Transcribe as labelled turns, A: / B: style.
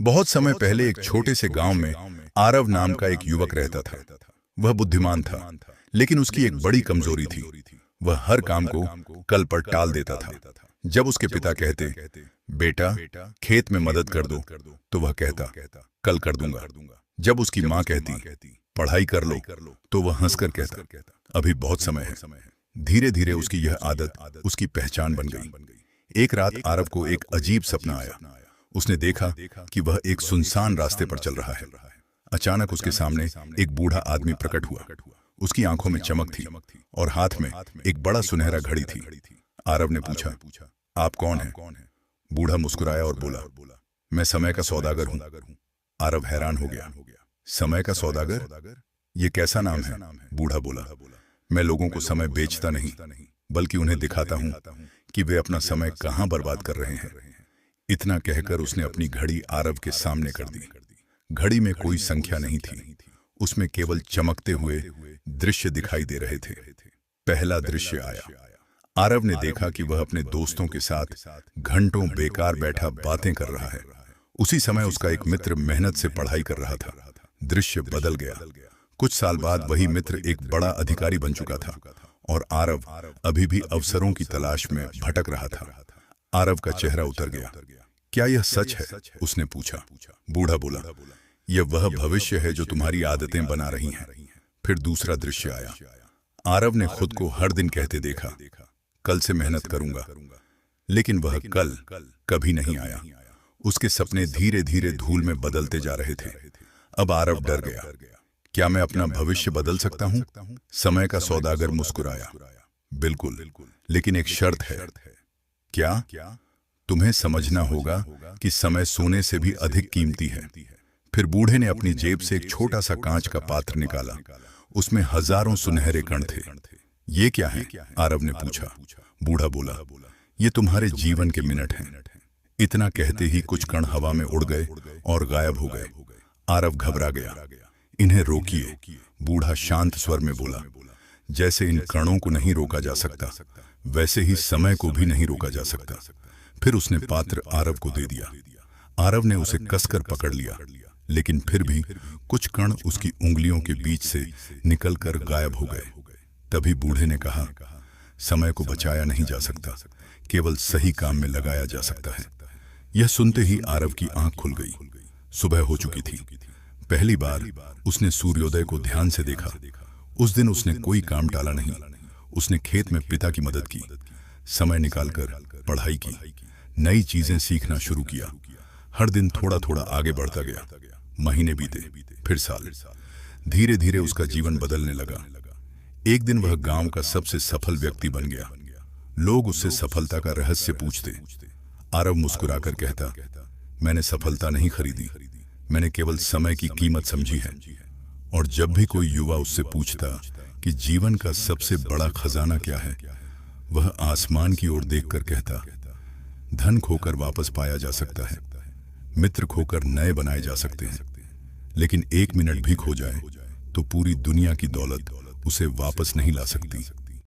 A: बहुत समय पहले एक छोटे से गांव में आरव नाम का एक युवक रहता था। वह बुद्धिमान था, लेकिन उसकी एक बड़ी कमजोरी थी। वह हर काम को कल पर टाल देता था। जब उसके पिता कहते, बेटा खेत में मदद कर दो, तो वह कहता, कल कर दूंगा। जब उसकी माँ कहती, पढ़ाई कर लो, तो वह हंसकर कहता, अभी बहुत समय है। धीरे धीरे उसकी यह आदत उसकी पहचान बन गई। एक रात आरव को एक अजीब सपना आया। उसने देखा कि वह एक सुनसान रास्ते पर चल रहा है। अचानक उसके सामने एक बूढ़ा आदमी प्रकट हुआ। उसकी आंखों में चमक थी और हाथ में एक बड़ा सुनहरा घड़ी थी। आरव ने पूछा, आप कौन हैं? बूढ़ा मुस्कुराया और बोला, मैं समय का सौदागर हूं। आरव हैरान हो गया। समय का सौदागर? ये कैसा नाम है? बूढ़ा बोला, मैं लोगों को समय बेचता नहीं, बल्कि उन्हें दिखाता हूं कि वे अपना समय कहां बर्बाद कर रहे हैं। इतना कहकर उसने अपनी घड़ी आरव के सामने कर दी। घड़ी में कोई संख्या नहीं थी, उसमें केवल चमकते हुए दृश्य दिखाई दे रहे थे। पहला दृश्य आया। आरव ने देखा कि वह अपने दोस्तों के साथ घंटों बेकार बैठा बातें कर रहा है। उसी समय उसका एक मित्र मेहनत से पढ़ाई कर रहा था। दृश्य बदल गया। कुछ साल बाद वही मित्र एक बड़ा अधिकारी बन चुका था और आरव अभी भी अवसरों की तलाश में भटक रहा था। आरव का चेहरा उतर गया। क्या यह सच है? उसने पूछा। बूढ़ा बोला, यह वह भविष्य है जो तुम्हारी आदतें बना रही हैं। फिर दूसरा दृश्य आया। आरव ने खुद को हर दिन कहते देखा, कल से मेहनत करूंगा, लेकिन वह कल कभी नहीं आया। उसके सपने धीरे धीरे धूल में बदलते जा रहे थे। अब आरव डर गया। क्या मैं अपना भविष्य बदल सकता हूं? समय का सौदागर मुस्कुराया, बिल्कुल, लेकिन एक शर्त है। क्या? तुम्हें समझना होगा कि समय सोने से भी अधिक कीमती है। फिर बूढ़े ने अपनी जेब से एक छोटा सा कांच का पात्र निकाला। उसमें हजारों सुनहरे कण थे। ये क्या है? आरव ने पूछा। बूढ़ा बोला, ये तुम्हारे जीवन के मिनट हैं। इतना कहते ही कुछ कण हवा में उड़ गए और गायब हो गए। आरव घबरा गया। इन्हें रोकिए, बूढ़ा शांत स्वर में बोला। जैसे इन कणों को नहीं रोका जा सकता, वैसे ही समय को भी नहीं रोका जा सकता। फिर उसने पात्र आरव को दे दिया। आरव ने उसे कसकर पकड़ लिया, लेकिन फिर भी कुछ कण उसकी उंगलियों के बीच से निकलकर गायब हो गए। तभी बूढ़े ने कहा, समय को बचाया नहीं जा सकता, केवल सही काम में लगाया जा सकता है। यह सुनते ही आरव की आंख खुल गई। सुबह हो चुकी थी। पहली बार उसने सूर्योदय को ध्यान से देखा। उस दिन उसने कोई काम टाला नहीं। उसने खेत में पिता की मदद की, समय निकालकर पढ़ाई की, नई चीजें सीखना शुरू किया। हर दिन थोड़ा थोड़ा आगे बढ़ता गया। महीने बीते, फिर साल। धीरे धीरे उसका जीवन बदलने लगा। एक दिन वह गांव का सबसे सफल व्यक्ति बन गया। लोग उससे सफलता का रहस्य पूछते। आरव मुस्कुराकर कहता, मैंने सफलता नहीं खरीदी, मैंने केवल समय की कीमत समझी है। और जब भी कोई युवा उससे पूछता कि जीवन का सबसे बड़ा खजाना क्या है, वह आसमान की ओर देखकर कहता, धन खोकर वापस पाया जा सकता है, मित्र खोकर नए बनाए जा सकते हैं, लेकिन एक मिनट भी खो जाए तो पूरी दुनिया की दौलत उसे वापस नहीं ला सकती।